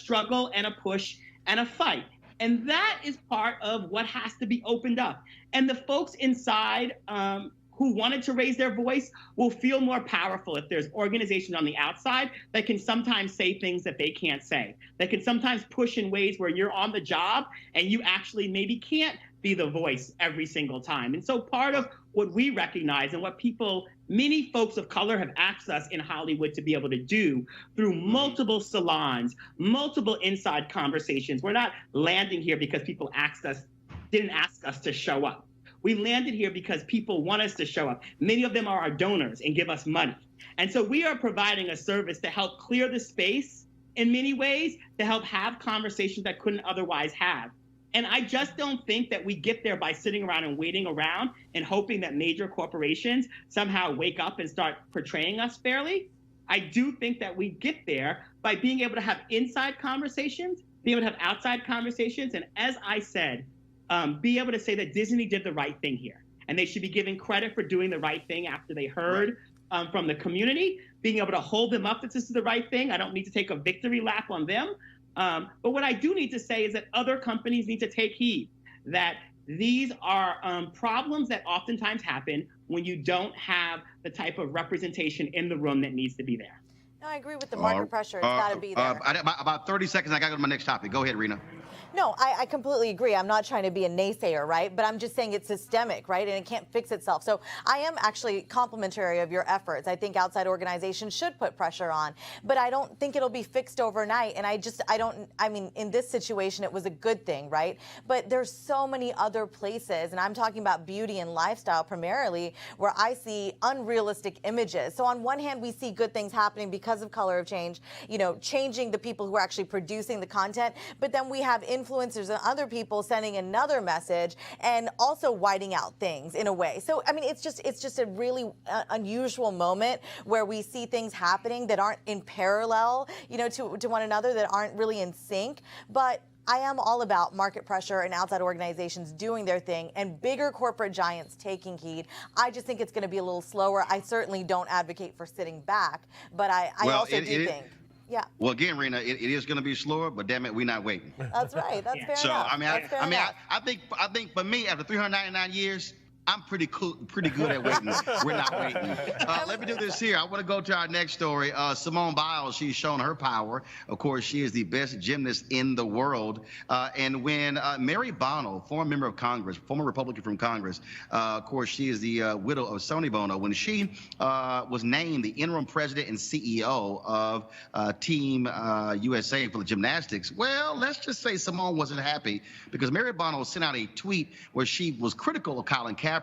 struggle and a push and a fight. And that is part of what has to be opened up. And the folks inside who wanted to raise their voice will feel more powerful if there's organizations on the outside that can sometimes say things that they can't say, that can sometimes push in ways where you're on the job and you actually maybe can't be the voice every single time. And so part of what we recognize and what many folks of color have asked us in Hollywood to be able to do through multiple salons, multiple inside conversations. We're not landing here because people didn't ask us to show up. We landed here because people want us to show up. Many of them are our donors and give us money. And so we are providing a service to help clear the space in many ways, to help have conversations that couldn't otherwise have. And I just don't think that we get there by sitting around and waiting around and hoping that major corporations somehow wake up and start portraying us fairly. I do think that we get there by being able to have inside conversations, being able to have outside conversations. And as I said, be able to say that Disney did the right thing here. And they should be given credit for doing the right thing after they heard from the community, being able to hold them up that this is the right thing. I don't need to take a victory lap on them. But what I do need to say is that other companies need to take heed, that these are problems that oftentimes happen when you don't have the type of representation in the room that needs to be there. No, I agree with the market pressure. It's got to be there. About 30 seconds, I got to go to my next topic. Go ahead, Rena. No, I completely agree. I'm not trying to be a naysayer, right? But I'm just saying it's systemic, right? And it can't fix itself. So I am actually complimentary of your efforts. I think outside organizations should put pressure on, but I don't think it'll be fixed overnight. And I mean, in this situation, it was a good thing, right? But there's so many other places, and I'm talking about beauty and lifestyle primarily, where I see unrealistic images. So on one hand, we see good things happening because of Color of Change, changing the people who are actually producing the content. But then we have influencers and other people sending another message and also whiting out things in a way. So, I mean, it's just a really unusual moment where we see things happening that aren't in parallel, to one another, that aren't really in sync. But I am all about market pressure and outside organizations doing their thing and bigger corporate giants taking heed. I just think it's going to be a little slower. I certainly don't advocate for sitting back, but I also do think. Yeah. Well, again, Rena, it is going to be slower, but damn it, we're not waiting. That's right. That's fair enough. So I think for me, after 399 years, I'm pretty good at waiting. We're not waiting. Let me do this here. I want to go to our next story. Simone Biles, she's shown her power. Of course, she is the best gymnast in the world. And when Mary Bono, former member of Congress, former Republican from Congress, of course, she is the widow of Sonny Bono, when she was named the interim president and CEO of Team USA for the gymnastics, well, let's just say Simone wasn't happy because Mary Bono sent out a tweet where she was critical of Colin Kaepernick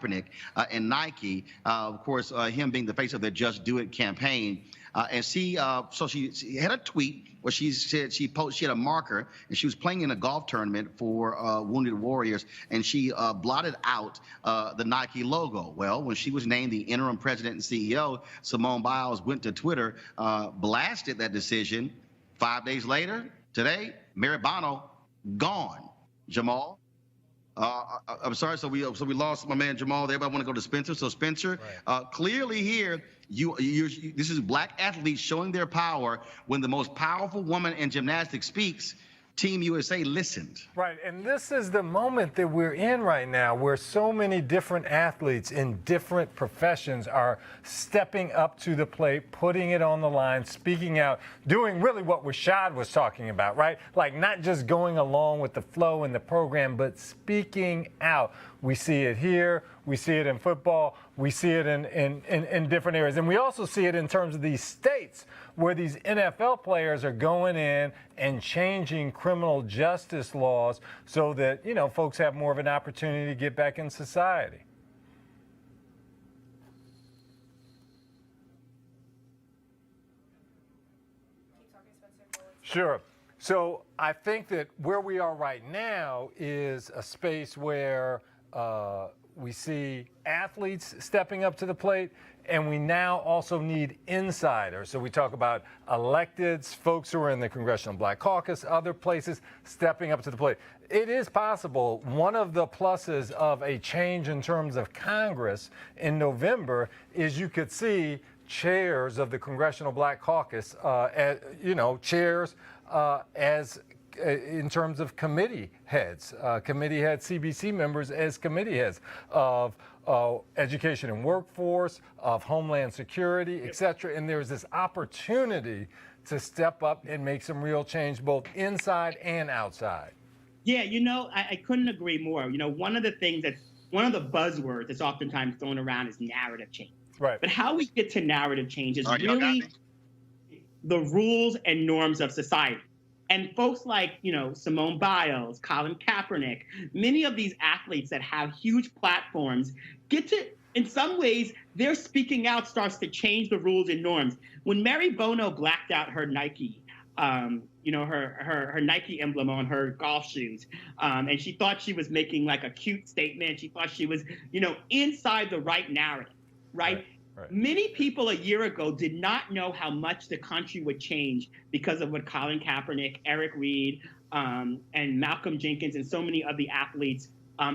and Nike, of course, him being the face of their Just Do It campaign. And she had a tweet where she said she had a marker and she was playing in a golf tournament for Wounded Warriors, and she blotted out the Nike logo. Well, when she was named the interim president and CEO, Simone Biles went to Twitter, blasted that decision. 5 days later, today, Mary Bono gone. Jamal. I'm sorry. So we lost my man Jamal. Everybody want to go to Spencer. So Spencer, clearly here, this is black athletes showing their power. When the most powerful woman in gymnastics speaks, Team USA listened. Right, and this is the moment that we're in right now, where so many different athletes in different professions are stepping up to the plate, putting it on the line, speaking out, doing really what Rashad was talking about, right? Like not just going along with the flow in the program, but speaking out. We see it here, we see it in football, we see it in different areas. And we also see it in terms of these states where these NFL players are going in and changing criminal justice laws so that, folks have more of an opportunity to get back in society. Sure. So I think that where we are right now is a space where we see athletes stepping up to the plate, and we now also need insiders. So we talk about electeds, folks who are in the Congressional Black Caucus, other places stepping up to the plate. It is possible. One of the pluses of a change in terms of Congress in November is you could see chairs of the Congressional Black Caucus, chairs as in terms of committee heads, CBC members as committee heads of education and workforce, of Homeland Security, et cetera. And there's this opportunity to step up and make some real change both inside and outside. Yeah, I couldn't agree more. One of the buzzwords that's oftentimes thrown around is narrative change. Right. But how we get to narrative change is really the rules and norms of society. And folks like, Simone Biles, Colin Kaepernick, many of these athletes that have huge platforms get to, in some ways, their speaking out starts to change the rules and norms. When Mary Bono blacked out her Nike, her Nike emblem on her golf shoes, and she thought she was making like a cute statement. She thought she was, inside the right narrative, right? Right. Many people a year ago did not know how much the country would change because of what Colin Kaepernick, Eric Reed, and Malcolm Jenkins, and so many of the athletes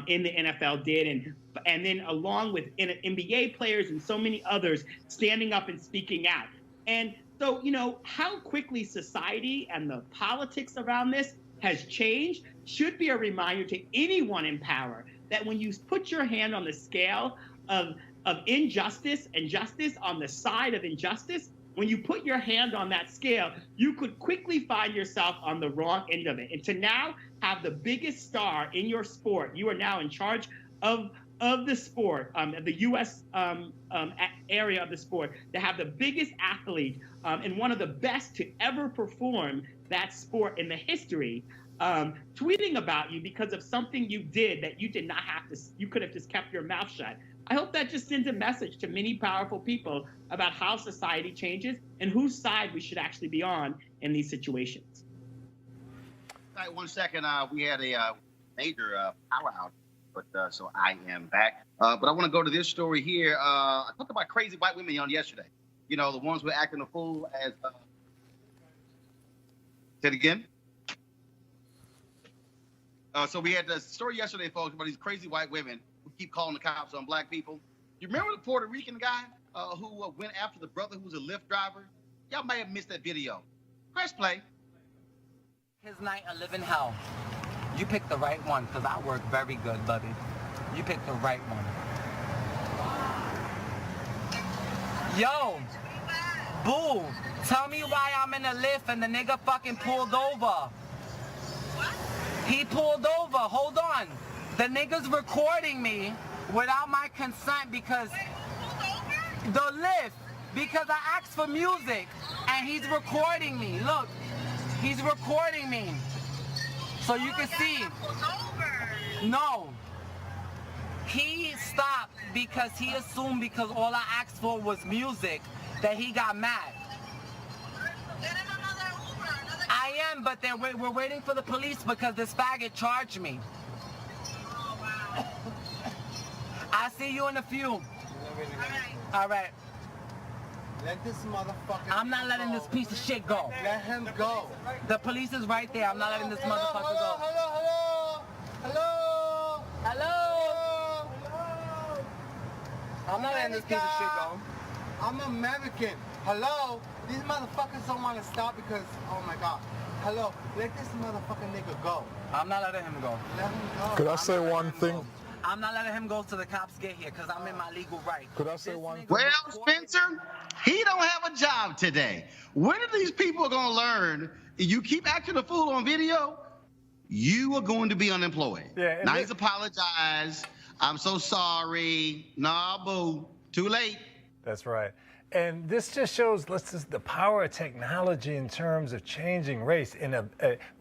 in the NFL did, and then along with NBA players and so many others standing up and speaking out. And so, how quickly society and the politics around this has changed should be a reminder to anyone in power that when you put your hand on the scale of injustice and justice, on the side of injustice, when you put your hand on that scale, you could quickly find yourself on the wrong end of it. And to now have the biggest star in your sport, you are now in charge of the sport, the U.S. Area of the sport, to have the biggest athlete and one of the best to ever perform that sport in the history, tweeting about you because of something you did that you did not have to, you could have just kept your mouth shut. I hope that just sends a message to many powerful people about how society changes and whose side we should actually be on in these situations. All right, 1 second. We had a major power outage, but so I am back. But I want to go to this story here. I talked about crazy white women on yesterday. The ones who were acting a fool as. Say it again. So we had the story yesterday, folks, about these crazy white women who keep calling the cops on black people. You remember the Puerto Rican guy who went after the brother who was a Lyft driver? Y'all may have missed that video. Press play. His night I live in hell. You picked the right one, because I work very good, buddy. You picked the right one. Yo, boo, tell me why I'm in the lift and the nigga fucking pulled over. He pulled over, hold on. The nigga's recording me without my consent because the lift, because I asked for music and he's recording me. Look, he's recording me. So you can see. No. He stopped because he assumed because all I asked for was music that he got mad. I am, but we're waiting for the police because this faggot charged me. I'll see you in a few. All right. Let this motherfucker. I'm not letting this piece of shit go. Let him go. The police is right there. I'm not letting this motherfucker go. Hello. I'm not letting this piece of shit go. I'm American. Hello. These motherfuckers don't want to stop because, oh my God. Hello. Let this motherfucking nigga go. I'm not letting him go. Let him go. Could I say one thing? I'm not letting him go till the cops get here because I'm in my legal right. Could I say one thing? Well, Spencer, he don't have a job today. When are these people going to learn? You keep acting a fool on video, you are going to be unemployed. Yeah, now he's apologized. I'm so sorry. Nah, boo. Too late. That's right. And this just shows the power of technology in terms of changing race and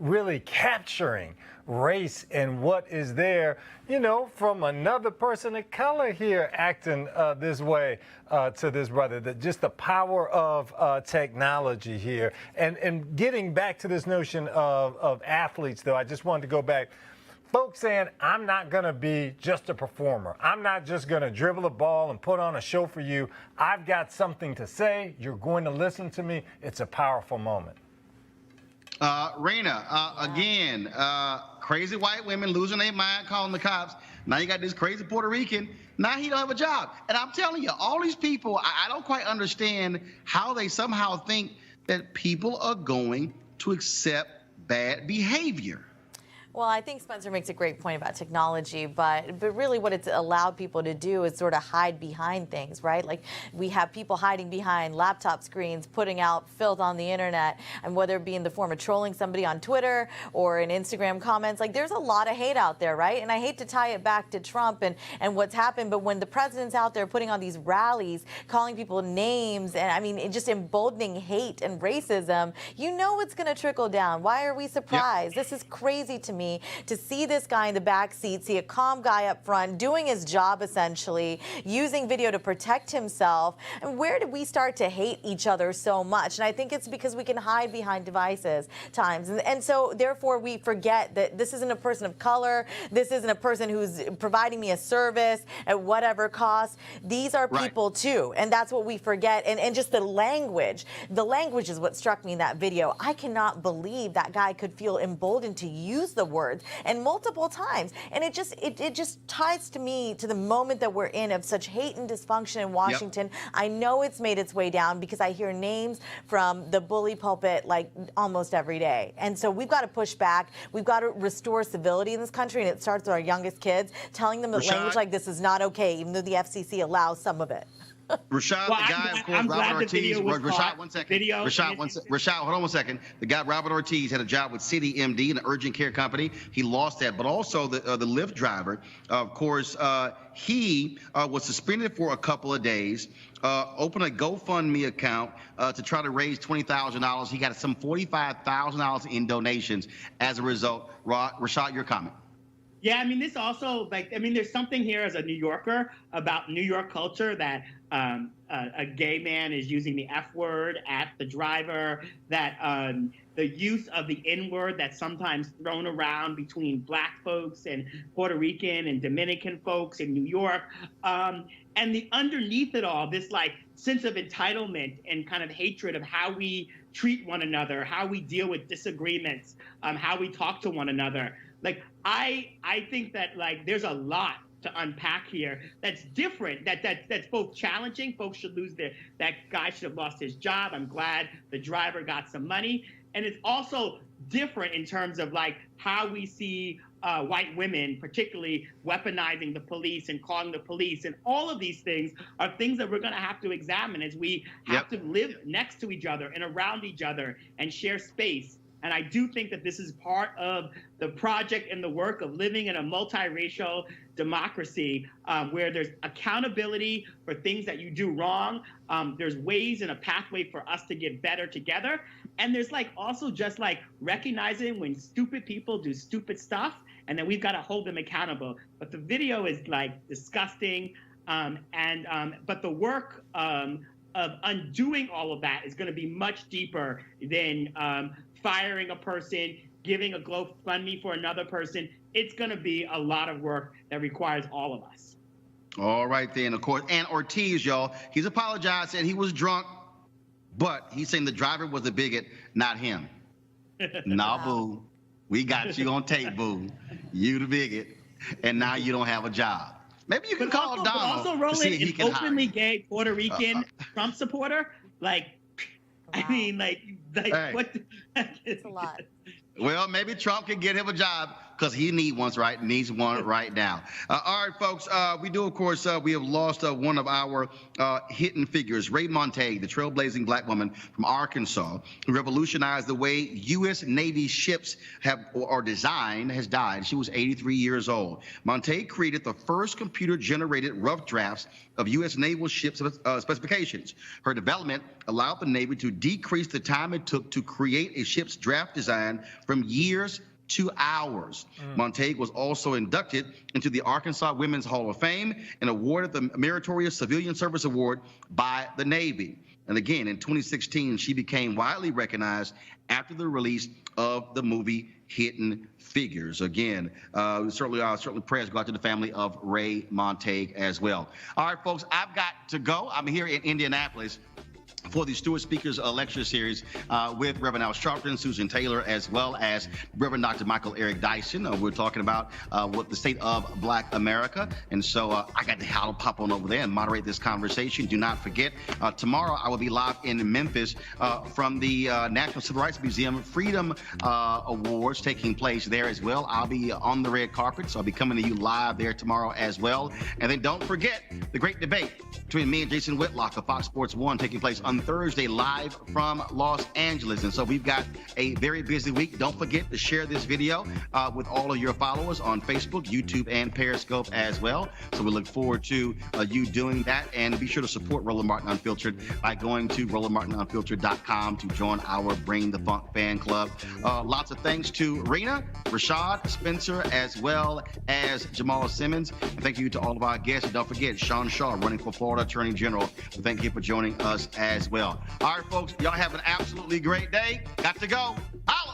really capturing race and what is there, from another person of color here acting this way to this brother. Just the power of technology here. And getting back to this notion of athletes, though, I just wanted to go back. Folks saying, I'm not going to be just a performer. I'm not just going to dribble a ball and put on a show for you. I've got something to say. You're going to listen to me. It's a powerful moment. Raina, again, crazy white women losing their mind, calling the cops. Now you got this crazy Puerto Rican. Now he don't have a job. And I'm telling you, all these people, I don't quite understand how they somehow think that people are going to accept bad behavior. Well, I think Spencer makes a great point about technology, but really what it's allowed people to do is sort of hide behind things, right? Like we have people hiding behind laptop screens, putting out filth on the internet, and whether it be in the form of trolling somebody on Twitter or in Instagram comments, like there's a lot of hate out there, right? And I hate to tie it back to Trump and what's happened, but when the president's out there putting on these rallies, calling people names, and I mean, it just emboldening hate and racism, you know it's going to trickle down. Why are we surprised? Yep. This is crazy to me to see this guy in the back seat, see a calm guy up front doing his job essentially, using video to protect himself. And where did we start to hate each other so much? And I think it's because we can hide behind devices times. And so therefore we forget that this isn't a person of color. This isn't a person who's providing me a service at whatever cost. These are people too. And that's what we forget. And just the language is what struck me in that video. I cannot believe that guy could feel emboldened to use the words and multiple times. And it just ties to me to the moment that we're in of such hate and dysfunction in Washington. Yep. I know it's made its way down because I hear names from the bully pulpit like almost every day. And so we've got to push back. We've got to restore civility in this country. And it starts with our youngest kids, telling them that language like this is not okay, even though the FCC allows some of it. Rashad, the guy, of course, Robert Ortiz. Rashad, one second. Rashad, hold on one second. The guy, Robert Ortiz, had a job with City MD, an urgent care company. He lost that. But also the Lyft driver, of course, he was suspended for a couple of days, opened a GoFundMe account to try to raise $20,000. He got some $45,000 in donations as a result. Rashad, your comment. Yeah, I mean, this also, there's something here as a New Yorker about New York culture that a gay man is using the F word at the driver, that the use of the N word that's sometimes thrown around between Black folks and Puerto Rican and Dominican folks in New York. And the underneath it all, this like sense of entitlement and kind of hatred of how we treat one another, how we deal with disagreements, how we talk to one another. Like, I think that, like, there's a lot to unpack here that's different, that's both challenging. Folks should lose that guy should have lost his job. I'm glad the driver got some money. And it's also different in terms of, like, how we see white women, particularly weaponizing the police and calling the police. And all of these things are things that we're going to have to examine as we have to live next to each other and around each other and share space. And I do think that this is part of the project and the work of living in a multiracial democracy where there's accountability for things that you do wrong. There's ways and a pathway for us to get better together. And there's like also just like recognizing when stupid people do stupid stuff, and then we've got to hold them accountable. But the video is like disgusting. But the work of undoing all of that is going to be much deeper than firing a person, giving a GoFundMe for another person. It's going to be a lot of work that requires all of us. All right, then, of course. And Ortiz, y'all, he's apologized, said he was drunk, but he's saying the driver was a bigot, not him. Nah, boo. We got you on tape, boo. You the bigot, and now you don't have a job. Maybe you can call Donald. Also, Roland, an openly gay Puerto Rican Trump supporter, like, I mean, like hey. What? It's a lot. Well, maybe Trump can get him a job because he needs one right now. All right, folks, we do, of course, we have lost one of our hidden figures, Ray Montague, the trailblazing Black woman from Arkansas, who revolutionized the way U.S. Navy ships are designed, has died. She was 83 years old. Montague created the first computer-generated rough drafts of U.S. naval ships specifications. Her development allowed the Navy to decrease the time it took to create a ship's draft design from years to hours. Montague was also inducted into the Arkansas Women's Hall of Fame and awarded the Meritorious Civilian Service Award by the Navy. And again, in 2016, she became widely recognized after the release of the movie Hidden Figures. Again, certainly prayers go out to the family of Ray Montague as well. All right, folks, I've got to go. I'm here in Indianapolis for the Stewart Speakers lecture series with Reverend Al Sharpton, Susan Taylor, as well as Reverend Dr. Michael Eric Dyson. We're talking about what the state of Black America. And so I got to pop on over there and moderate this conversation. Do not forget, tomorrow I will be live in Memphis from the National Civil Rights Museum Freedom Awards taking place there as well. I'll be on the red carpet, so I'll be coming to you live there tomorrow as well. And then don't forget the great debate between me and Jason Whitlock of Fox Sports 1 taking place on Thursday live from Los Angeles. And so we've got a very busy week. Don't forget to share this video with all of your followers on Facebook, YouTube, and Periscope as well. So we look forward to you doing that. And be sure to support Roland Martin Unfiltered by going to RolandMartinUnfiltered.com to join our Bring the Funk fan club. Lots of thanks to Rena, Rashad, Spencer, as well as Jamal Simmons. And thank you to all of our guests. And don't forget, Sean Shaw, running for Florida Attorney General. Thank you for joining us as well. All right, folks, y'all have an absolutely great day. Got to go. Holla!